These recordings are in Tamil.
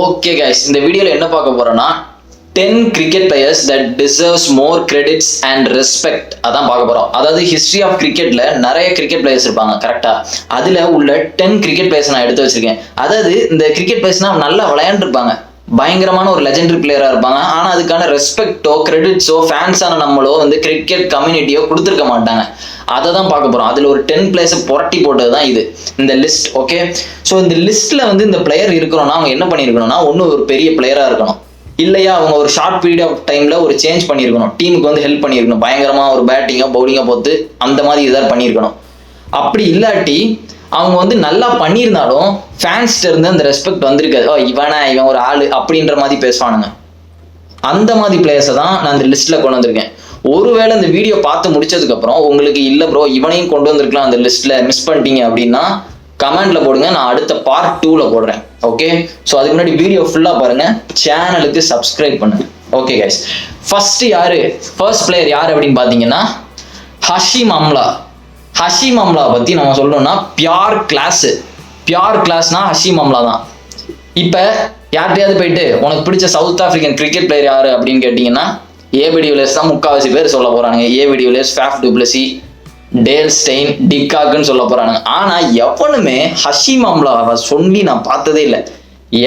ஓகே கைஸ், இந்த வீடியோல என்ன பார்க்க போறோம்னா 10 cricket players that deserves more credits and respect அதான் பார்க்க போறோம். அதாவது ஹிஸ்டரி ஆஃப் கிரிக்கெட்ல நிறைய கிரிக்கெட் பிளேயர்ஸ் இருப்பாங்க கரெக்டா. அதுல உள்ள 10 கிரிக்கெட் பிளேயர்ஸ் நான் எடுத்து வச்சிருக்கேன். அதாவது இந்த கிரிக்கெட் பிளேயர்ஸ்னா நல்லா விளையாண்டுருப்பாங்க, பயங்கரமான ஒரு லெஜெண்டரி பிளேயரா இருப்பாங்க. ஆனா அதுக்கான ரெஸ்பெக்டோ கிரெடிட்ஸோ ஃபேன்ஸான நம்மளோ வந்து கிரிக்கெட் கம்யூனிட்டியோ கொடுத்துருக்க மாட்டாங்க. அதை தான் பார்க்க போறோம். அதுல ஒரு 10 பிளேயர்ஸ் புரட்டி போட்டது தான் இது இந்த லிஸ்ட். ஓகே, ஸோ இந்த லிஸ்ட்ல வந்து இந்த பிளேயர் இருக்கிறோம்னா அவங்க என்ன பண்ணிருக்கணும்னா, ஒன்னும் ஒரு பெரிய பிளேயரா இருக்கணும், இல்லையா அவங்க ஒரு ஷார்ட் பீரியட் ஆஃப் டைம்ல ஒரு சேஞ்ச் பண்ணியிருக்கணும், டீமுக்கு வந்து ஹெல்ப் பண்ணியிருக்கணும், பயங்கரமா ஒரு பேட்டிங்கோ பவுலிங்கோ போட்டு அந்த மாதிரி ஏதாவது பண்ணியிருக்கணும். அப்படி இல்லாட்டி அவங்க வந்து நல்லா பண்ணியிருந்தாலும் ஃபேன்ஸ்ட இருந்து அந்த ரெஸ்பெக்ட் வந்திருக்காது. இவன் ஒரு ஆளு அப்படின்ற மாதிரி பேசுவானுங்க. அந்த மாதிரி பிளேயர்ஸை தான் நான் இந்த லிஸ்ட்ல கொண்டு வந்திருக்கேன். ஒருவேளை இந்த வீடியோ பார்த்து முடிச்சதுக்கு அப்புறம் உங்களுக்கு இல்ல ப்ரோ இவனையும் கொண்டு வந்திருக்கலாம் அந்த லிஸ்ட்ல, மிஸ் பண்ணிட்டீங்க அப்படின்னா கமெண்ட்ல போடுங்க, நான் அடுத்த பார்ட் 2ல போடுறேன். ஓகே, ஸோ அதுக்கு முன்னாடி வீடியோ ஃபுல்லா பாருங்க, சேனலுக்கு சப்ஸ்கிரைப் பண்ணுங்க. ஓகே கைஸ், ஃபர்ஸ்ட் பிளேயர் யாரு அப்படின்னு பாத்தீங்கன்னா ஹஷீம் அம்லா. ஹஷீம் அம்லா பத்தி நம்ம சொல்லணும்னா பியூர் கிளாஸ்னா ஹஷீம் அம்லா தான். இப்ப யார்கிட்டயாவது போயிட்டு உனக்கு பிடிச்ச சவுத் ஆப்பிரிக்கன் கிரிக்கெட் பிளேயர் யாரு அப்படின்னு கேட்டீங்கன்னா ஏபி டிவிலியர்ஸ் தான் முக்காவாசி பேர் சொல்ல போறாங்க. AB de Villiers, Faf du Plessis, Dale Steyn, டிக்காக்குன்னு சொல்ல போறாங்க. ஆனா எவனுமே ஹஷீம் அம்லாவை சொல்லி நான் பார்த்ததே இல்லை.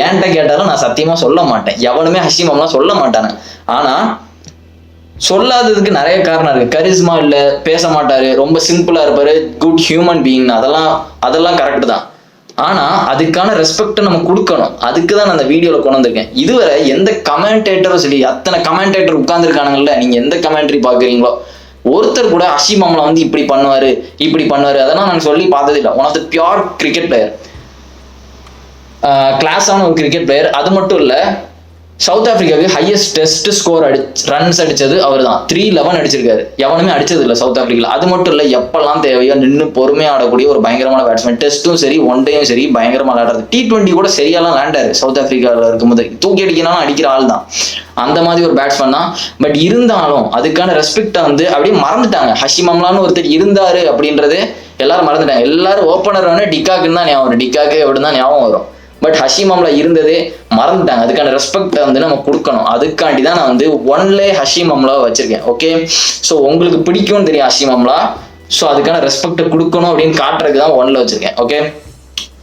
ஏன்ட்ட கேட்டாலும் நான் சத்தியமா சொல்ல மாட்டேன், எவனுமே ஹஷீம் அம்லா சொல்ல மாட்டாங்க. ஆனா சொல்லாததுக்கு நிறைய காரணம் இருக்கு. கரிஸ்மா இல்ல, பேச மாட்டாரு, ரொம்ப சிம்பிளா இருப்பாரு, குட் ஹியூமன் பீயிங், அதெல்லாம் கரெக்ட் தான். ஆனா அதுக்கான ரெஸ்பெக்ட் நம்ம கொடுக்கணும். அதுக்கு தான் நான் அந்த வீடியோல கொண்டு வந்திருக்கேன். இதுவரை எந்த கமெண்டேட்டரும் சரி, அத்தனை கமெண்டேட்டர் உட்கார்ந்துருக்கானுங்கல்ல, நீங்க எந்த கமெண்ட்ரி பாக்குறீங்களோ ஒருத்தர் கூட ஹஷீம் அம்லா வந்து இப்படி பண்ணுவாரு அதெல்லாம் நான் சொல்லி பார்த்தது இல்லை. One of the pure cricket player, கிளாஸான ஒரு கிரிக்கெட் பிளேயர். அது மட்டும் இல்ல, சவுத் ஆப்பிரிக்காவுக்கு ஹையஸ்ட் டெஸ்ட் ஸ்கோர் ரன்ஸ் அடிச்சது அவர் தான். 311 அடிச்சிருக்காரு, எவனுமே அடிச்சது இல்லை சவுத் ஆப்பிரிக்கால. அது மட்டும் இல்ல, எப்பெல்லாம் தேவையோ நின்று பொறுமையா ஆடக்கூடிய ஒரு பயங்கரமான பேட்ஸ்மேன். டெஸ்ட்டும் சரி, ஒன் டேயும் சரி, பயங்கரமா விளையாடுறது. T20 கூட சரியாலாம் விளையாண்டாரு சவுத் ஆப்பிரிக்காவில் இருக்கும்போது, தூக்கி அடிக்கணும் அடிக்கிற ஆள் தான். அந்த மாதிரி ஒரு பேட்ஸ்மேன் தான். பட் இருந்தாலும் அதுக்கான ரெஸ்பெக்டை வந்து அப்படியே மறந்துட்டாங்க. ஹஷீம் அம்லான்னு ஒருத்தர் இருந்தாரு அப்படின்றது எல்லாரும் மறந்துட்டாங்க. எல்லாரும் ஓப்பனர் வேணா டிக்காக்குன்னு தான் ஞாபகம் வரும், டிக்காக்கு அப்படின்னு தான் ஞாபகம் வரும். பட் ஹஷீம் அம்லா இருந்ததே மறந்துட்டாங்க. அதுக்கான ரெஸ்பெக்டை வந்து நம்ம கொடுக்கணும். அதுக்காண்டி தான் நான் வந்து ஒன்லே ஹஷீம் அம்லாவை வச்சிருக்கேன். ஓகே, ஸோ உங்களுக்கு பிடிக்கும்னு தெரியும் ஹஷீம் அம்லா, ஸோ அதுக்கான ரெஸ்பெக்டை கொடுக்கணும் அப்படின்னு காட்டுறதுக்கு தான் ஒன்ல வச்சிருக்கேன். ஓகே,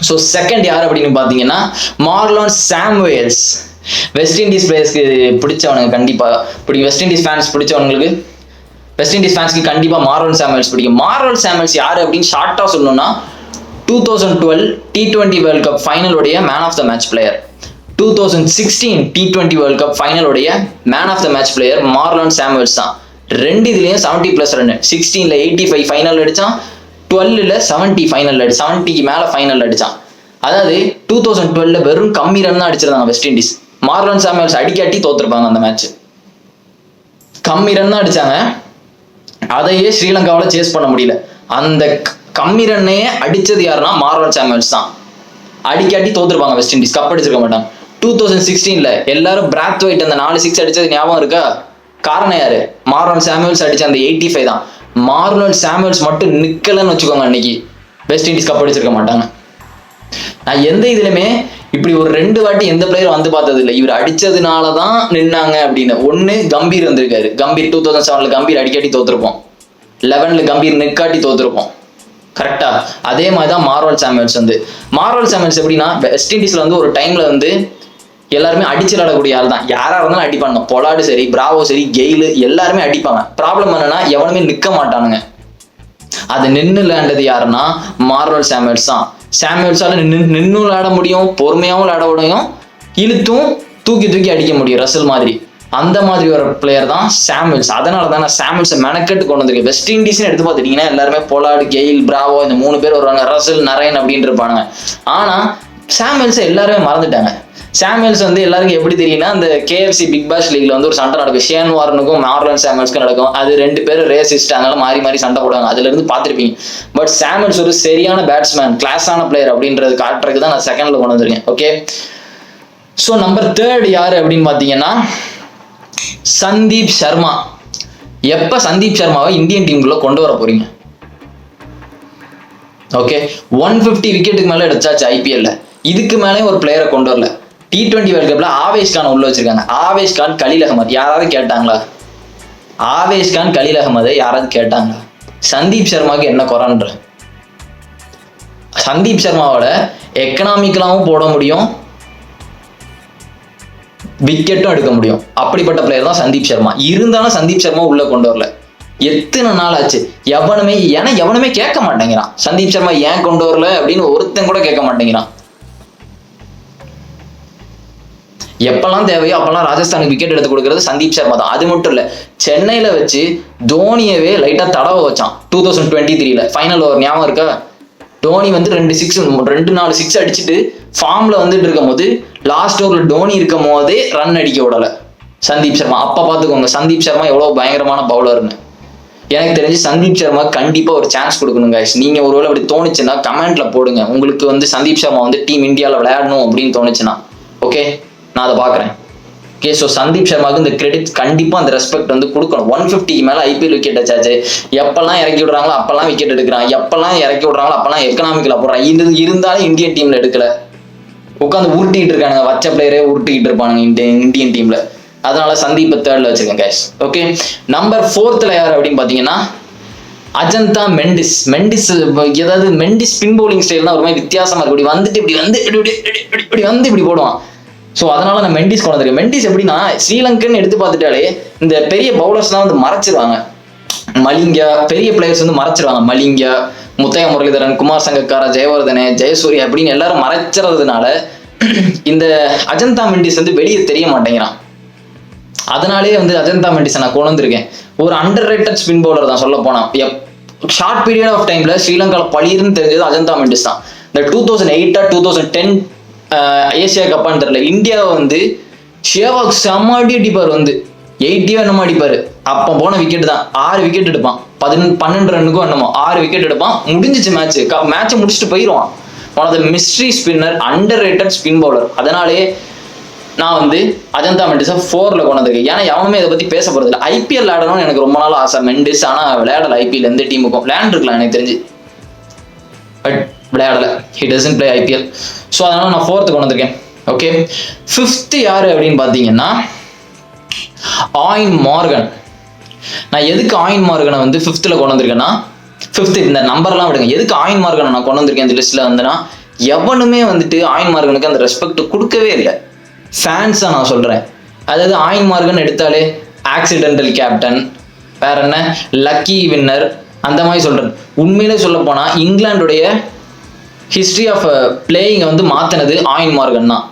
ஸோ செகண்ட் யார் அப்படின்னு பார்த்தீங்கன்னா மார்லன் சாமுவேல்ஸ். வெஸ்ட் இண்டீஸ் பிளேயர்ஸ்க்கு பிடிச்சவனுங்க கண்டிப்பா பிடிக்கும். வெஸ்ட் இண்டீஸ் ஃபேன்ஸ்க்கு கண்டிப்பா மார்லன் சாமுவேல்ஸ் பிடிக்கும். மார்லன் சாமுவேல்ஸ் யாரு அப்படின்னு ஷார்ட்டா சொல்லணும்னா 2012 T20 வேர்ல்ட் கப் ஃபைனலுடைய man of the match player, 2016 T20 world cup ஃபைனலுடைய man of the match player Marlon Samuels தான். ரெண்டு இதுலயும் 70+ ரன். 16ல 85 ஃபைனல் அடிச்சான், 12ல 70 ஃபைனல் 70க்கு மேல ஃபைனல் அடிச்சான். அதாவது 2012ல வெறும் கம்மி ரன் தான் அடிச்சிருந்தாங்க வெஸ்ட் இண்டீஸ். மார்லன் சாமுவேல்ஸ் அடிக்காட்டி தோத்துருப்பாங்க அந்த மேட்ச். கம்மி ரன் தான் அடிச்சாங்க, அதையே ஸ்ரீலங்காவில் சேஸ் பண்ண முடியல. அந்த கம்மி ரன்னையே அடிச்சது யாருன்னா மார்லன் சாமுவேல்ஸ் தான். அடிக்காட்டி தோத்துருப்பாங்க வெஸ்ட் இண்டீஸ், கப் அடிச்சிருக்க மாட்டாங்க. 2016ல எல்லாரும் பிராத் ஒயிட் அந்த 4 6 அடிச்சது ஞாபகம் இருக்கா? காரணம் யாரு? மார்லன் சாமுவேல்ஸ் அடிச்ச அந்த 85 தான். மார்லன் சாமுவேல்ஸ் மட்டும் நிக்கலன்னு வச்சுக்கோங்க, அன்னைக்கு வெஸ்ட் இண்டீஸ் கப் அடிச்சிருக்க மாட்டாங்க. நான் எந்த இதுலயுமே இப்படி ஒரு 2 வாட்டி எந்த பிளேயர் வந்து பார்த்தது இல்லை இவர் அடிச்சதுனாலதான் நின்னாங்க அப்படின்னு. ஒண்ணு கம்பீர் வந்திருக்காரு, கம்பீர் 2007ல கம்பீர் அடிக்காட்டி தோத்துருப்போம், 11ல கம்பீர் நிக்காட்டி தோத்துருப்போம் கரெக்டா. அதே மாதிரிதான் மார்லன் சாமுவேல்ஸ் எப்படின்னா வெஸ்ட் இண்டீஸ்ல வந்து ஒரு டைம்ல வந்து எல்லாருமே அடிச்சு விளையாடக்கூடிய ஆள் தான். யாரா இருந்தாலும் அடிப்பாங்க. பொலாடு சரி, பிராவோ சரி, கெயிலு எல்லாருமே அடிப்பாங்க. ப்ராப்ளம் என்னன்னா எவனுமே நிக்க மாட்டானுங்க. அது நின்று விளையாண்டது யாருன்னா மார்லன் சாமுவேல்ஸ் தான். சாமுவேல்ஸால நின்று விளையாட முடியும், பொறுமையாவும் விளையாட முடியும், இழுத்தும் தூக்கி அடிக்க முடியும் ரசல் மாதிரி. அந்த மாதிரி ஒரு பிளேயர் தான் சாமுவேல்ஸ். அதனால தான் நான் சாமுவேல்ஸை மெனக்கெட்டு கொண்டு வந்திருக்கேன். வெஸ்ட் இண்டீஸ்னு எடுத்து பார்த்துட்டீங்கன்னா எல்லாருமே பொலார்டு, கெயில், பிராவோ இந்த 3 பேர் வருவாங்க, ரசல், நரேன் அப்படின்னு இருப்பாங்க. ஆனா சாமுவேல்ஸை எல்லாருமே மறந்துட்டாங்க. சாமுவேல்ஸ் வந்து எல்லாருக்கும் எப்படி தெரியும்னா, அந்த KFC பிக் பாஸ் லீக்ல வந்து ஒரு சண்டை நடக்கும், ஷேன் வார்னுக்கும் மார்லன் சாமுவேல்ஸ்க்கும் நடக்கும். அது 2 பேரும் ரேசிஸ்ட், அதனால மாறி சண்டை போடுவாங்க, அதுல இருந்து பார்த்துருப்பீங்க. பட் சாமுவேல்ஸ் ஒரு சரியான பேட்ஸ்மேன், கிளாஸான பிளேயர் அப்படின்றது காட்டுறதுக்கு தான் நான் செகண்ட்ல கொண்டு வந்திருக்கேன். ஓகே, ஸோ நம்பர் 3 யாரு அப்படின்னு பார்த்தீங்கன்னா சந்தீப் சர்மா. எப்ப சந்தீப் சர்மாவை இந்தியன் டீமுக்குள்ள கொண்டு வர போறீங்க? ஓகே, 150 விக்கெட்டுக்கு மேல எடுத்தாச்சு IPL. இதுக்கு மேலே ஒரு பிளேயரை கொண்டு வரல. T20 வேர்ல்ட் கப்ல ஆவேஷ் கான் உள்ள வச்சிருக்காங்க. ஆவேஷ் கான், கலீல் அகமது யாராவது கேட்டாங்களா? ஆவேஷ் கான், கலீல் அகமது யாராவது கேட்டாங்களா? சந்தீப் சர்மாவுக்கு என்ன குறைன்ற? சந்தீப் சர்மாவோட எக்கனாமிக்கலாவும் போட முடியும், விக்கெட்டும் எடுக்க முடியும். அப்படிப்பட்ட பிளேயர் தான் சந்தீப் சர்மா. இருந்தாலும் சந்தீப் சர்மா உள்ள கொண்டு வரல. எத்தனை நாள் ஆச்சு? எவனுமே கேட்க மாட்டேங்கிறான். சந்தீப் சர்மா ஏன் கொண்டு வரல அப்படின்னு ஒருத்தன் கூட கேட்க மாட்டேங்கிறான். எப்பெல்லாம் தேவையோ அப்பெல்லாம் ராஜஸ்தானுக்கு விக்கெட் எடுத்து கொடுக்கறது சந்தீப் சர்மா தான். அது மட்டும் இல்ல, சென்னையில வச்சு தோனியவே லைட்டா தடவை வச்சான் 2023 ஃபைனல் ஓவர் ஞாபகம் இருக்கா? டோனி வந்து 2-4 சிக்ஸ் அடிச்சுட்டு ஃபார்ம்ல வந்துட்டு இருக்கும் போது லாஸ்ட் ஓவர்ல டோனி இருக்கும் போதே ரன் அடிக்க விடல சந்தீப் சர்மா. அப்ப பாத்துக்கோங்க சந்தீப் சர்மா எவ்வளவு பயங்கரமான பவுலர்னு. எனக்கு தெரிஞ்சு சந்தீப் சர்மா கண்டிப்பா ஒரு சான்ஸ் கொடுக்கணும் guys. நீங்க ஒருவேளை அப்படி தோணுச்சுன்னா கமெண்ட்ல போடுங்க. உங்களுக்கு வந்து சந்தீப் சர்மா வந்து டீம் இந்தியாவில் விளையாடணும் அப்படின்னு தோணுச்சுன்னா ஓகே, நான் அதை பாக்குறேன். ஓகே, ஸோ சந்தீப் சர்மாவுக்கு இந்த கிரெடிட் கண்டிப்பா அந்த ரெஸ்பெக்ட் வந்து கொடுக்கணும். 150 மேல IPL விக்கெட் வச்சாச்சு. எப்பெல்லாம் இறக்கி விடுறாங்களோ அப்பெல்லாம் விக்கெட் எடுக்கிறான், எப்பெல்லாம் இறக்கி விடுறாங்களோ அப்பெல்லாம் எக்கனாமிக்கலா போடுறான். இருந்தாலும் இந்தியன் டீம்ல எடுக்கல, உட்காந்து உருட்டிட்டு இருக்கானுங்க. வச்ச பிளேயரே உருட்டிக்கிட்டு இருப்பானுங்க இந்தியன் டீம்ல. அதனால சந்தீப் தேர்ட்ல வச்சிருக்கேன் guys. ஓகே, நம்பர் 4th யார் அப்படின்னு பாத்தீங்கன்னா அஜந்தா மெண்டிஸ். ஏதாவது மெண்டிஸ் ஸ்பின் பவுலிங் ஸ்டைல் தான் ஒரு மாதிரி வித்தியாசமா இருக்கு. இப்படி வந்து இப்படி போடுவான். ஸோ அதனால நான் மெண்டிஸ் கொண்டு வந்திருக்கேன். மெண்டிஸ் எப்படின்னா ஸ்ரீலங்கன் எடுத்து பார்த்துட்டாலே இந்த பெரிய பவுலர்ஸ்லாம் வந்து மறைச்சிருவாங்க. மலிங்கா பெரிய பிளேயர்ஸ் வந்து மறைச்சிருவாங்க. மலிங்கா, முத்தையா முரளிதரன், குமார் சங்கக்காரா, ஜெயவர்தனே, ஜெயசூர்யா அப்படின்னு எல்லாரும் மறைச்சிறதுனால இந்த அஜந்தா மெண்டிஸ் வந்து வெளியே தெரிய மாட்டேங்கிறான். அதனாலே வந்து அஜந்தா மெண்டிஸை நான் கொண்டு வந்திருக்கேன். ஒரு அண்டர் ரேட்டட் ஸ்பின் பவுலர் தான் சொல்ல போனா. ஷார்ட் பீரியட் ஆஃப் டைம்ல ஸ்ரீலங்காவில் பளிர்னு தெரிஞ்சது அஜந்தா மெண்டிஸ் தான். இந்த 2008 2010 ஏசியா கப்பான்னு தெரியல, இந்தியாவை வந்து ஷேவாக் செம்மாடி அடிப்பார். வந்து 80 என்னமோ அடிப்பாரு. அப்போ போன விக்கெட் தான் 6 விக்கெட் எடுப்பான். 12 ரன்னுக்கும் என்னமோ 6 விக்கெட் எடுப்பான். முடிஞ்சிச்சு மேட்சை முடிச்சுட்டு போயிடுவான். One of the mystery spinner, under rated spin bowler. அதனாலே நான் வந்து அஜந்தா மெண்டிஸை 4ல கொண்டு வந்திருக்கேன். ஏன்னா எவனுமே இதை பத்தி பேச போறது இல்லை. IPL விளையாடணும்னு எனக்கு ரொம்ப நாள் ஆசை மெண்டிஸ். ஆனா விளையாடல IPL எந்த டீமுக்கும். விளையாண்டுருக்கலாம் எனக்கு தெரிஞ்சு, பட் விளையாடல. He doesn't play IPL. So அதனால நான் 4th கொண்டு வந்திருக்கேன். ஓகே, 5th யாரு அப்படின்னு பாத்தீங்கன்னா ஆயின் மார்கன். நான் எதுக்கு ஆயின் மார்கனை வந்து 5th கொண்டு வந்திருக்கேன்னா, 5th இந்த நம்பர்லாம் விடுங்க, எதுக்கு ஆயின் மார்கனை நான் கொண்டு வந்திருக்கேன் இந்த லிஸ்ட்ல வந்துன்னா, எவனுமே வந்துட்டு ஆயின் மார்கனுக்கு அந்த ரெஸ்பெக்ட் கொடுக்கவே இல்லை. ஃபேன்ஸா நான் சொல்றேன். அதாவது ஆயின் மார்கன் எடுத்தாலே ஆக்சிடென்டல் கேப்டன், வேற என்ன லக்கி வின்னர், அந்த மாதிரி சொல்றேன். உண்மையிலே சொல்ல போனா இங்கிலாந்துடைய ஹிஸ்டரி ஆஃப் பிளேயிங்கை வந்து மாத்தினது ஆயின் மார்கன் தான்.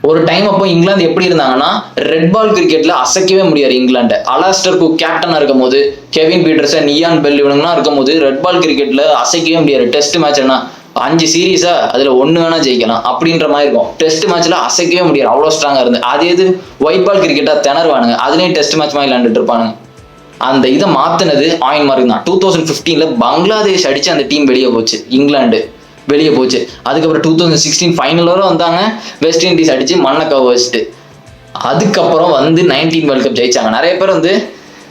ஒரு டைம் அப்போ இங்கிலாந்து எப்படி இருந்தாங்கன்னா ரெட் பால் கிரிக்கெட்ல அசைக்கவே முடியாது. இங்கிலாந்து அலாஸ்டர் குக் கேப்டனா இருக்கும் போது, கெவின் பீட்டர்சன், இயான் பெல் இவனுங்கலாம் இருக்கும் போது ரெட் பால் கிரிக்கெட்ல அசைக்கவே முடியாது. டெஸ்ட் மேட்ச் என்ன 5 சீரீஸா அதுல 1 வேணா ஜெயிக்கலாம் அப்படின்ற மாதிரி இருக்கும். டெஸ்ட் மேட்ச்ல அசைக்கவே முடியாது, அவ்வளோ ஸ்ட்ராங்கா இருந்து. அதே இது ஒயிட் பால் கிரிக்கெட்டா திணறுவானுங்க, அதுலயும் டெஸ்ட் மேட்ச் மாதிரி விளையாண்டுட்டு இருப்பானுங்க. அந்த இதை மாத்தினது ஆயின் மார்கன் தான். 2015 பங்களாதேஷ் அடிச்சு அந்த டீம் வெளியே போச்சு, இங்கிலாந்து வெளியே போச்சு. அதுக்கப்புறம் 2016 ஃபைனல் வரை வந்தாங்க, வெஸ்ட் இண்டீஸ் அடிச்சு மண்ணை கவச்சிட்டு. அதுக்கப்புறம் வந்து 19 வேர்ல்ட் கப் ஜெயிச்சாங்க. நிறைய பேர் வந்து,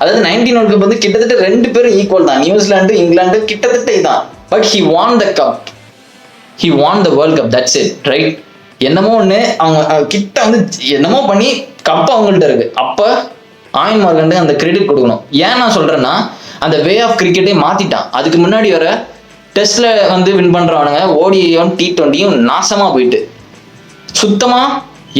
அதாவது 19 வேர்ல்ட் கப் வந்து கிட்டத்தட்ட 2 பேரும் ஈக்குவல் தான், நியூசிலாந்து இங்கிலாந்து கிட்டத்தட்ட இதுதான். But he van the cub, he van the world cup, that's it, right. என்னமோ ஒன்று அவங்க கிட்ட வந்து என்னமோ பண்ணி கப் அவங்கள்ட்ட இருக்கு. அப்போ ஆயின் மார்கன் அந்த கிரெடிட் கொடுக்கணும். ஏன் நான் சொல்றேன்னா, அந்த வே ஆஃப் கிரிக்கெட்டே மாத்திட்டான். அதுக்கு முன்னாடி வர டெஸ்ட்ல வந்து வின் பண்றவனுங்க ODIயும் T20யும் நாசமா போயிட்டு சுத்தமா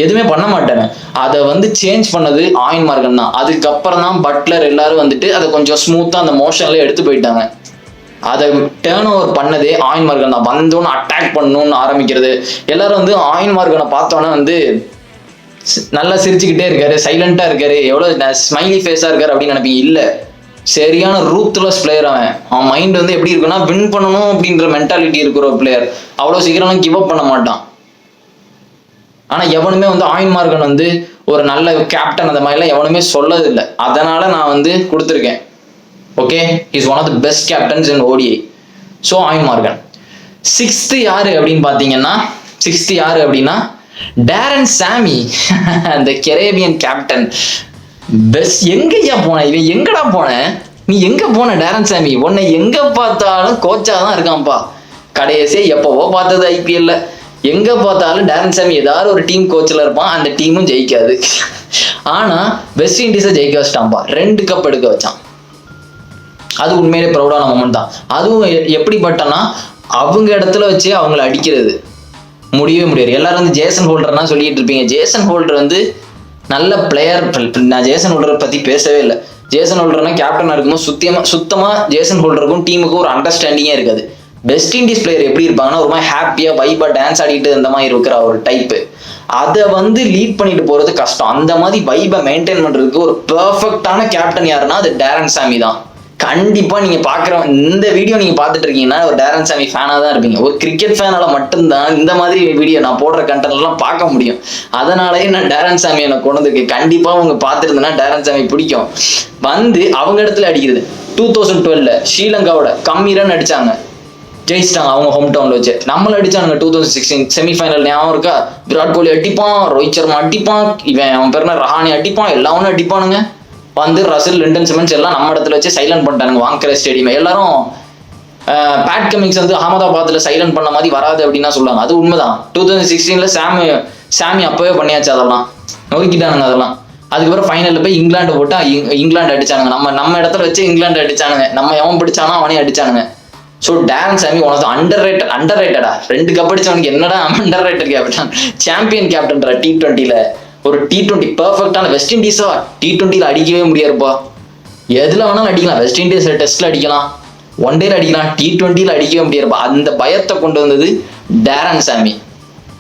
எதுவுமே பண்ண மாட்டாங்க. அதை வந்து சேஞ்ச் பண்ணது ஆயின் மார்கன் தான். அதுக்கப்புறம் தான் பட்லர் எல்லாரும் வந்துட்டு அதை கொஞ்சம் ஸ்மூத்தா அந்த மோஷன்ல எடுத்து போயிட்டாங்க. அதை டேர்ன் ஓவர் பண்ணதே ஆயின் மார்கன் தான். வந்தோன்னு அட்டாக் பண்ணணும்னு ஆரம்பிக்கிறது. எல்லாரும் வந்து ஆயின் மார்கனை பார்த்தோன்னே வந்து நல்லா சிரிச்சுக்கிட்டே இருக்காரு, சைலண்டா இருக்காரு, எவ்வளவு ஸ்மைலி ஃபேஸா இருக்காரு அப்படின்னு நினைப்பீங்க. இல்ல, சரியான ரூத்லெஸ் பிளேயர். அவன் மைண்ட் வந்து எப்படி இருக்குன்னா, வின் பண்ணணும் அப்படின்ற மென்டாலிட்டி இருக்கிற ஒரு பிளேயர். அவ்வளவு சீக்கிரம் கிவ் அப் பண்ண மாட்டான். ஆனா எவனுமே வந்து ஆயின் மார்கன் வந்து ஒரு நல்ல கேப்டன் அந்த மாதிரிலாம் எவனுமே சொல்லது இல்லை. அதனால நான் வந்து கொடுத்துருக்கேன். Okay, is one of the best captains in ODI. So Eoin Morgan. 6th யாரு அப்படின்னு பாத்தீங்கன்னா, 6th யாரு அப்படின்னா டேரன் சாமி, அந்த கரேபியன் கேப்டன். பெஸ்ட். எங்கய்யா போன இவன், எங்கடா போன நீ, எங்க போன டேரன் சாமி? உன்னை எங்க பார்த்தாலும் கோச்சா தான் இருக்கான்ப்பா. கடைசியா எப்பவோ பார்த்தது IPL, எங்க பார்த்தாலும் டேரன் சாமி ஏதாவது ஒரு டீம் கோச்சில் இருப்பான், அந்த டீமும் ஜெயிக்காது. ஆனா வெஸ்ட் இண்டீஸை ஜெயிக்க வச்சிட்டான்பா, 2 கப் எடுக்க வச்சான். அது உண்மையிலே ப்ரௌடான மொமெண்ட் தான். அதுவும் எப்படிப்பட்டனா அவங்க இடத்துல வச்சு அவங்கள அடிக்கிறது முடியவே முடியாது. எல்லாரும் வந்து ஜேசன் ஹோல்டர்னா சொல்லிட்டு இருப்பீங்க. ஜேசன் ஹோல்டர் வந்து நல்ல பிளேயர். நான் ஜேசன் ஹோல்டரை பத்தி பேசவே இல்லை. ஜேசன் ஹோல்டர்னா கேப்டனா இருக்கும்போது சுத்தமா ஜேசன் ஹோல்டருக்கும் டீமுக்கும் ஒரு அண்டர்ஸ்டாண்டிங்கே இருக்காது. வெஸ்ட் இண்டீஸ் பிளேயர் எப்படி இருப்பாங்கன்னா ஒரு மாதிரி ஹாப்பியா வைபா டான்ஸ் ஆடிட்டு அந்த மாதிரி இருக்கிற ஒரு டைப்பு. அதை வந்து லீட் பண்ணிட்டு போறது கஷ்டம். அந்த மாதிரி வைபை மெயின்டைன் பண்றதுக்கு ஒரு பெர்ஃபெக்டான கேப்டன் யாருன்னா அது டேரன் சாமி தான். கண்டிப்பா நீங்க பாக்குற இந்த வீடியோ நீங்க பாத்துட்டு இருக்கீங்கன்னா ஒரு டேரன் சாமி ஃபேனா தான் இருப்பீங்க. ஒரு கிரிக்கெட் ஃபேனால மட்டும்தான் இந்த மாதிரி வீடியோ நான் போடுற கண்டென்ட் எல்லாம் பார்க்க முடியும். அதனாலயே நான் டேரன் சாமியை நான் கொண்டு வந்திருக்கேன். கண்டிப்பா அவங்க பார்த்துருந்தேன்னா டேரன் சாமி பிடிக்கும். வந்து அவங்க இடத்துல அடிக்கிறது 2012 ஸ்ரீலங்காவோட கம்மி ரன் அடிச்சாங்க, ஜெயிச்சிட்டாங்க அவங்க ஹோம் டவுன்ல வச்சு. நம்மள அடிச்சானுங்க 2016 செமிஃபைனல் ஞாபகம் இருக்கா? விராட் கோலி அடிப்பான், ரோஹித் சர்மா அடிப்பான், இவன் அவன் பேர் ரஹானி அடிப்பான், எல்லாரும் அடிப்பானுங்க. வந்து ரசில் லிண்டன் சிமன்ஸ் எல்லாம் நம்ம இடத்துல வச்சு சைலண்ட் பண்ணிட்டானுங்க வாங்கரை ஸ்டேடியம். எல்லாரும் பேட் கமிங்ஸ் வந்து அகமதாபாத்ல சைலண்ட் பண்ண மாதிரி வராது அப்படின்னு சொல்லுவாங்க. அது உண்மைதான். 2016 சாமி அப்பவே பண்ணியாச்சு, அதெல்லாம் நோக்கிட்டானுங்க அதெல்லாம். அதுக்கப்புறம் ஃபைனல்ல போய் இங்கிலாந்து போட்டா இங்கிலாந்து அடிச்சானுங்க. நம்ம இடத்துல வச்சு இங்கிலாந்து அடிச்சானுங்க. நம்ம எவன் பிடிச்சானோ அவனே அடிச்சானுங்க. ஸோ டேரன் சாமி ஒன் ஆஃப் அண்டர் ரேட்டடா. 2 கப் அடிச்சவனுக்கு என்னடா அண்டர் ரேட்டட் கேப்டன், சாம்பியன் கேப்டன்ரா. T20ல ஒரு T20 பெர்ஃபெக்டான வெஸ்ட் இண்டீஸா T20ல அடிக்கவே முடியாதுப்பா. எதுல வேணாலும் அடிக்கலாம். வெஸ்ட் இண்டீஸ் டெஸ்ட்ல அடிக்கலாம், ஒன் டேல அடிக்கலாம், T20ல அடிக்கவே முடியாதுப்பா. அந்த பயத்தை கொண்டு வந்தது டேரன் சாமி.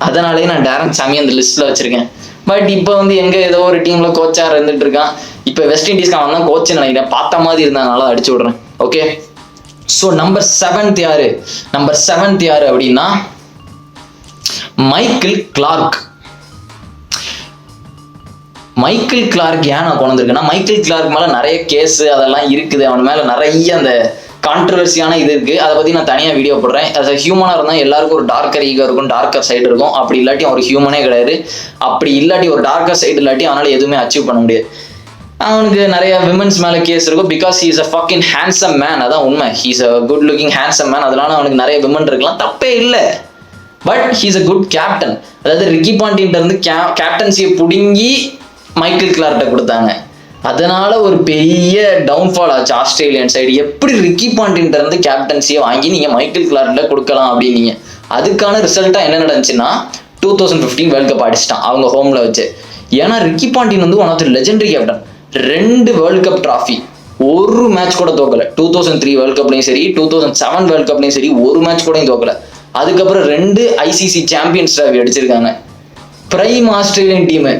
அதனாலேயே நான் டேரன் சாமி அந்த லிஸ்ட்ல வச்சிருக்கேன். பட் இப்போ வந்து எங்க ஏதோ ஒரு டீம்ல கோச்சா இருந்துட்டு இருக்கான். இப்போ வெஸ்ட் இண்டீஸ்க்கு அவன் தான் கோச் நினைக்கிறேன். பார்த்த மாதிரி இருந்ததுனால அடிச்சு விடுறேன். ஓகே, ஸோ நம்பர் 7 யாரு அப்படின்னா மைக்கேல் கிளார்க். மைக்கேல் கிளார்க் ஏன் நான் கொண்டு வந்திருக்கேன்னா, மைக்கேல் கிளார்க் மேல நிறைய கேஸ் அதெல்லாம் இருக்குது. அவன் மேல நிறைய அந்த கான்ட்ரவர்சியான இது இருக்கு. அதை பத்தி நான் தனியா வீடியோ போடுறேன். அது ஹியூமனா இருந்தா எல்லாருக்கும் ஒரு டார்க்கர் ஈகோ இருக்கும், டார்க்கர் சைடு இருக்கும். அப்படி இல்லாட்டி அவர் ஹியூமனே கிடையாது. அப்படி இல்லாட்டி ஒரு டார்க்கர் சைடு இல்லாட்டி அவனால எதுவுமே அச்சீவ் பண்ண முடியாது. அவனுக்கு நிறைய விமன்ஸ் மேல கேஸ் இருக்கும். Because he's a fucking handsome man. அதான் உண்மை. He's a good looking handsome man. அதனால அவனுக்கு நிறைய விமன் இருக்கலாம், தப்பே இல்லை. But he's a good captain. அதாவது ரிக்கி பாண்டியன்ட்ட இருந்து கேப்டன்சியை பிடுங்கி மைக்கேல் கிளார்ட்ட கொடுத்தாங்க. அதனால ஒரு பெரிய டவுன்ஃபால் ஆச்சு ஆஸ்திரேலியன் சைடு. எப்படி ரிக்கி பாண்டியன்ட்ட இருந்து கேப்டன்சியை வாங்கி நீங்க மைக்கேல் கிளார்ட்ட கொடுக்கலாம் அப்படின்னீங்க. அதுக்கான ரிசல்ட்டா என்ன நடந்துச்சுன்னா 2015 வேர்ல்ட் கப் அடிச்சிட்டான் அவங்க ஹோம்ல வச்சு. ஏன்னா ரிக்கி பாண்டியன் வந்து one of the legendary captain. 2 world cup trophy, ஒரு மேட்ச் கூட தோக்கல. 2003 வேர்ல்ட் கப்லையும் சரி, 2007 வேர்ல்ட் கப்லையும் சரி, ஒரு மேட்ச் கூட தோக்கல. அதுக்கப்புறம் 2 ICC சாம்பியன்ஸ் டிராஃபி அடிச்சிருக்காங்க. Prime Australian team.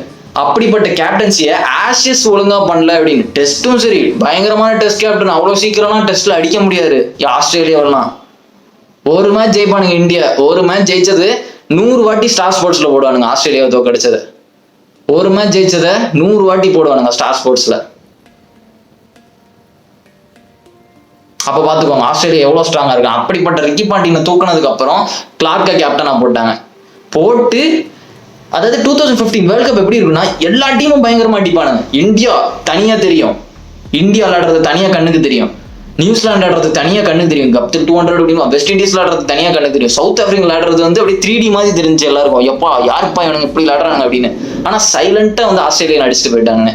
அப்படிப்பட்ட கேப்டன்சியை ஆஷஸ் ஒழுங்கா பண்ணல அப்படின்னு. டெஸ்ட்டும் சரி, பயங்கரமான டெஸ்ட் கேப்டன். அவ்வளவு சீக்கிரம்லாம் டெஸ்ட்ல அடிக்க முடியாது ஆஸ்திரேலியாவெல்லாம். ஒரு மேட்ச் ஜெயிப்பானுங்க இந்தியா. ஒரு மேட்ச் ஜெயிச்சது 100 வாட்டி ஸ்டார் ஸ்போர்ட்ஸ்ல போடுவானுங்க. ஆஸ்திரேலியாவை தோக்கடிச்சது ஒரு மேட்ச் ஜெயிச்சதை 100 வாட்டி போடுவானுங்க ஸ்டார் ஸ்போர்ட்ஸ்ல. அப்ப பாத்துக்கோங்க ஆஸ்திரேலியா எவ்வளவு ஸ்ட்ராங்கா இருக்கான். அப்படிப்பட்ட ரிக்கி பாண்டியனை தூக்கினதுக்கு அப்புறம் கிளார்க்க கேப்டனா போட்டாங்க. போட்டு அதாவது 2015 வேர்ல்ட் கப் எப்படி இருக்குன்னா எல்லா டீமும் பயங்கரமா அடிப்பானுங்க. இந்தியா தனியா தெரியும், இந்தியா விளையாடுறது தனியா கண்ணுக்கு தெரியும், நியூசிலாந்து ஆடுறது தனியா கண்ணுக்கு தெரியும், கப் 200 அப்படின்னு. வெஸ்ட் இண்டீஸ் விளையாடுறது தனியா கண்ணுக்கு தெரியும், சவுத் ஆப்பிரிக்கா விளையாடுறது வந்து அப்படி 3D மாதிரி தெரிஞ்சு எல்லாருக்கும். எப்பா யாருப்பா இவனுங்க இப்படி விளையாடுறாங்க அப்படின்னு. ஆனா சைலண்டா வந்து ஆஸ்திரேலியா அடிச்சுட்டு போயிட்டாங்க.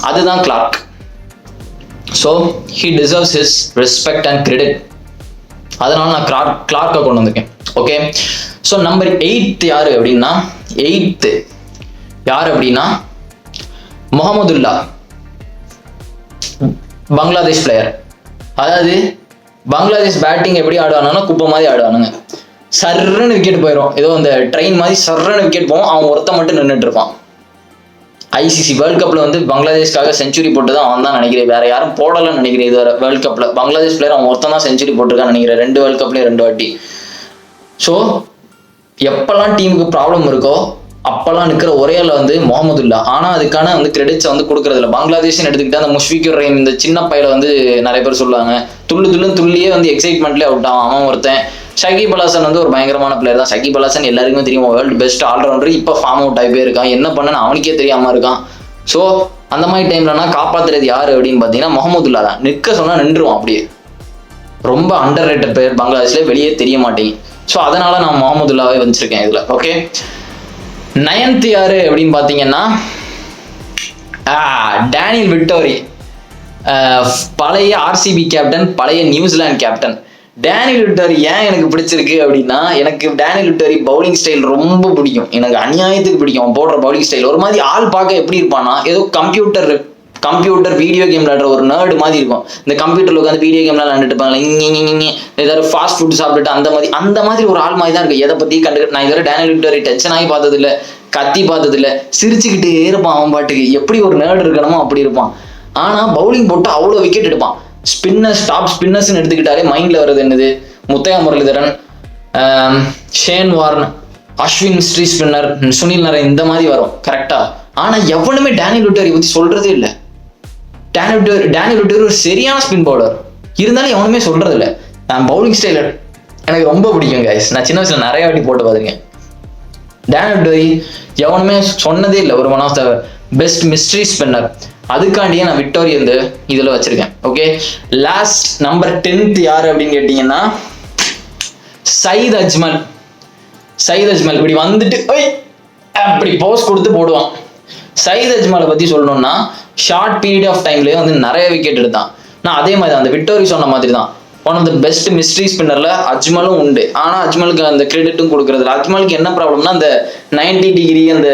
அதுதான் Clarke. So he deserves his respect and credit. அதனால நான் கிளார்க்கை கொண்டு வந்திருக்கேன். ஓகே, ஸோ நம்பர் 8 யாரு அப்படின்னா, 8 யாரு அப்படின்னா முகமதுல்லா, பங்களாதேஷ் பிளேயர். அதாவது பங்களாதேஷ் பேட்டிங் எப்படி ஆடுவானுன்னா குப்பை மாதிரி ஆடுவானுங்க. சர்றன்னு விக்கெட் போயிடும். ஏதோ அந்த ட்ரெயின் மாதிரி சர்றன்னு விக்கெட் போவோம். அவன் ஒருத்த மட்டும் நின்றுட்டு இருப்பான். ICC வேர்ல்ட் கப்ல வந்து பங்களாதேஷ்காக செஞ்சுரி போட்டுதான் அவன் தான் நினைக்கிறேன். வேற யாரும் போடலன்னு நினைக்கிறேன். இது வேர்ல்ட் கப்ல பங்களாதேஷ் பிளேயர் அவன் ஒருத்தன் தான் செஞ்சுரி போட்டிருக்கான்னு நினைக்கிறேன். 2 வேர்ல்ட் கப்லயும் 2 வாட்டி. ஸோ எப்பெல்லாம் டீமுக்கு ப்ராப்ளம் இருக்கோ அப்பெல்லாம் நிற்கிற ஒரே ஆள் வந்து முகமதுல்லா. ஆனா அதுக்கான வந்து கிரெடிட்ஸ் வந்து கொடுக்கறது இல்லை. பங்களாதேஷ்னு எடுத்துக்கிட்டா அந்த முஷ்ஃபிகுர் ரஹீம் இந்த சின்ன பையில வந்து நிறைய பேர் சொல்லுவாங்க துள்ளியே வந்து எக்ஸைட்மெண்ட்லேயே அவுட் ஆகும். அவன் ஒருத்தன். ஷகிப் அல் ஹசன் வந்து ஒரு பயங்கரமான பிளேயர் தான். ஷகிப் அல் ஹசன் எல்லாருக்குமே தெரியும், வேர்ல்டு பெஸ்ட் ஆல்ரவுண்டர். இப்போ ஃபார்ம் அவுட் ஆகி போயிருக்கான். என்ன பண்ணன்னு அவனுக்கே தெரியாம இருக்கான். ஸோ அந்த மாதிரி டைம்லனா காப்பாத்துறது யாரு அப்படின்னு பார்த்தீங்கன்னா முகமதுல்லா தான். நிற்க சொன்னா நின்றுவான் அப்படியே. ரொம்ப அண்டர் ரேட்டட் பிளேயர். பங்களாதேஷ்ல வெளியே தெரிய மாட்டேங்குது. ஸோ அதனால நான் முகமதுல்லாவே வச்சிருக்கேன் இதுல. ஓகே, 9th யாரு அப்படின்னு பார்த்தீங்கன்னா டேனியல் விட்டோரி, பழைய ஆர்சிபி கேப்டன், பழைய நியூசிலாந்து கேப்டன். டேனியல் விட்டோரி ஏன் எனக்கு பிடிச்சிருக்கு அப்படின்னா, எனக்கு டேனியல் விட்டோரி பவுலிங் ஸ்டைல் ரொம்ப பிடிக்கும். எனக்கு அநியாயத்துக்கு பிடிக்கும் அவன் போடுற பவுலிங் ஸ்டைல். ஒரு மாதிரி ஆள் பார்க்க எப்படி இருப்பான்னா, ஏதோ கம்ப்யூட்டர் வீடியோ கேம் விளையாடுற ஒரு நர்டு மாதிரி இருக்கும். இந்த கம்ப்யூட்டர்ல உட்காந்து வீடியோ கேம்லாம் விளையாண்டுட்டு இருப்பாங்க, ஏதாவது ஃபாஸ்ட் ஃபுட் சாப்பிட்டுட்டு அந்த மாதிரி ஒரு ஆள் மாதிரி தான் இருக்கு. எதை பத்தி நான் இதுவரை டேனியல் விட்டோரி டென்ஷன் ஆகி பார்த்தது இல்லை, கத்தி பார்த்தது இல்லை, சிரிச்சுக்கிட்டே இருப்பான் அவன் பாட்டுக்கு. எப்படி ஒரு நர்டு இருக்கணுமோ அப்படி இருப்பான். ஆனா பவுலிங் போட்டு அவ்வளோ விக்கெட் எடுப்பான். ஸ்பின்னர்ஸ், டாப் ஸ்பின்னர்ஸ்ன்னு எடுத்துக்கிட்டாலே மைண்ட்ல வருது என்னது, Muttiah Muralitharan, Shane Warne, Ashwin mystery spinner, Sunil Narine, இந்த மாதிரி வரும் கரெக்டா. ஆனா எவனுமே டேனியல் விட்டோரி பத்தி சொல்றதே இல்லை. டேனியல் விட்டோரி ஒரு சரியான ஸ்பின் பவுலர், இருந்தாலும் எவனுமே சொல்றது இல்லை. நான் பவுலிங் ஸ்டைல் எனக்கு ரொம்ப பிடிக்கும் கைஸ். நான் சின்ன வயசுல நிறைய வாட்டி போட்டு பார்த்துருக்கேன். டேனியல் விட்டோரி எவனுமே சொன்னதே இல்லை ஒரு one of the best mystery spinner. அதுக்காண்டியே நான் விக்டோரி வந்து இதுல வச்சிருக்கேன். ஓகே, லாஸ்ட் நம்பர் 10th யாரு அப்படின்னு கேட்டீங்கன்னா சயீத் அஜ்மல். இப்படி வந்துட்டு அப்படி போஸ் கொடுத்து போடுவான். சயீத் அஜ்மலை பத்தி சொல்லணும்னா ஷார்ட் பீரியட் ஆஃப் டைம்லயே வந்து நிறைய விக்கெட் எடுத்தான். நான் அதே மாதிரி தான் அந்த விக்டோரி சொன்ன மாதிரி தான் one of the best mystery ஸ்பின்னர்ல அஜ்மலும் உண்டு. ஆனா அஜ்மலுக்கு அந்த கிரெடிட்டும் கொடுக்கறது. அஜ்மலுக்கு என்ன ப்ராப்ளம்னா, அந்த 90 டிகிரி அந்த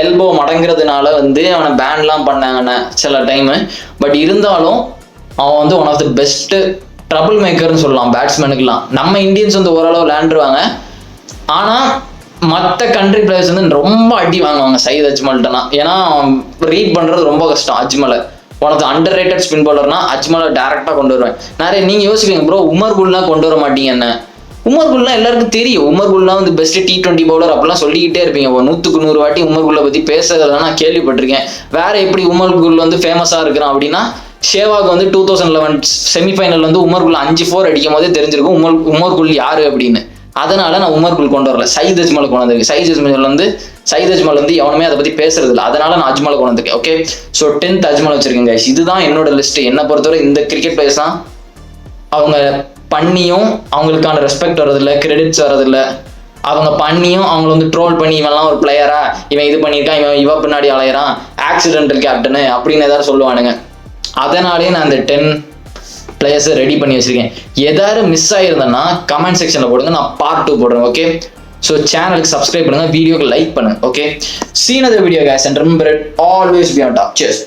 எல்போ மடங்கிறதுனால வந்து அவனை பேன்லாம் பண்ணாங்க சில டைமு. பட் இருந்தாலும் அவன் வந்து one of the best trouble மேக்கர்னு சொல்லலாம் பேட்ஸ்மேனுக்குலாம். நம்ம இந்தியன்ஸ் வந்து ஓரளவு விளையாண்டுருவாங்க, ஆனால் மற்ற கண்ட்ரி பிளேயர்ஸ் வந்து ரொம்ப அடி வாங்குவாங்க சயீத் அஜ்மல்ட்டனா. ஏன்னா ரீட் பண்ணுறது ரொம்ப கஷ்டம் அஜ்மலை. One of the under rated spin பவுலர்னா அஜ்மலை டேரெக்டாக கொண்டு வருவேன். நிறைய நீங்கள் யோசிப்பீங்க ப்ரோ உமர் குல்லாம் கொண்டு வர மாட்டீங்க என்ன. உமர் குல்லாம் எல்லாருக்கும் தெரியும். உமர் குல்லாம் வந்து பெஸ்ட் T20 பவுலர் அப்படிலாம் சொல்லிக்கிட்டே இருப்பீங்க. 100க்கு 100 வாட்டி உமர் குல்லை பற்றி பேசுறதெல்லாம் நான் கேள்விப்பட்டிருக்கேன். வேற எப்படி உமர் குல் வந்து ஃபேமஸாக இருக்கிறான் அப்படின்னா, ஷேவாக் வந்து 2011 செமிஃபைனல் வந்து உமர் குல் 5-4 அடிக்கும் போதே தெரிஞ்சிருக்கும் உமர் குல் யாரு அப்படின்னு. அதனால நான் உமர் குல் கொண்டு வரல, சயீத் அஜ்மலை கொண்டு வந்திருக்கேன். சயீத் அஜ்மல் வந்து எவனுமே அதை பத்தி பேசுறது இல்லை, அதனால நான் அஜ்மலை கொண்டு வந்திருக்கேன். ஓகே, ஸோ 10th அஜ்மல் வச்சிருக்கேன் கைஸ். இதுதான் என்னோட லிஸ்ட். என்னை பொறுத்தவரை இந்த கிரிக்கெட் பிளேயர்ஸ் தான் அவங்க பண்ணியும் அவங்களுக்கான ரெஸ்பெக்ட் வரதில்லை, கிரெடிட்ஸ் வரதில்லை. அவங்க பண்ணியும் அவங்கள வந்து ட்ரோல் பண்ணி இவன்லாம் ஒரு பிளேயரா, இவன் இது பண்ணியிருக்கான், இவன் பின்னாடி அலையிறான், ஆக்சிடென்டல் கேப்டனு அப்படின்னு ஏதாவது சொல்லுவானுங்க. அதனாலே நான் அந்த 10 பிளேயர்ஸை ரெடி பண்ணி வச்சிருக்கேன். ஏதாவது மிஸ் ஆயிருந்தேன்னா கமெண்ட் செக்ஷன்ல போடுங்க, நான் பார்ட் 2 போடுறேன். ஓகே, ஸோ சேனலுக்கு சப்ஸ்கிரைப் பண்ணுங்க, வீடியோக்கு லைக் பண்ணுங்க. Okay, see another video guys and remember it, always be on top. Cheers.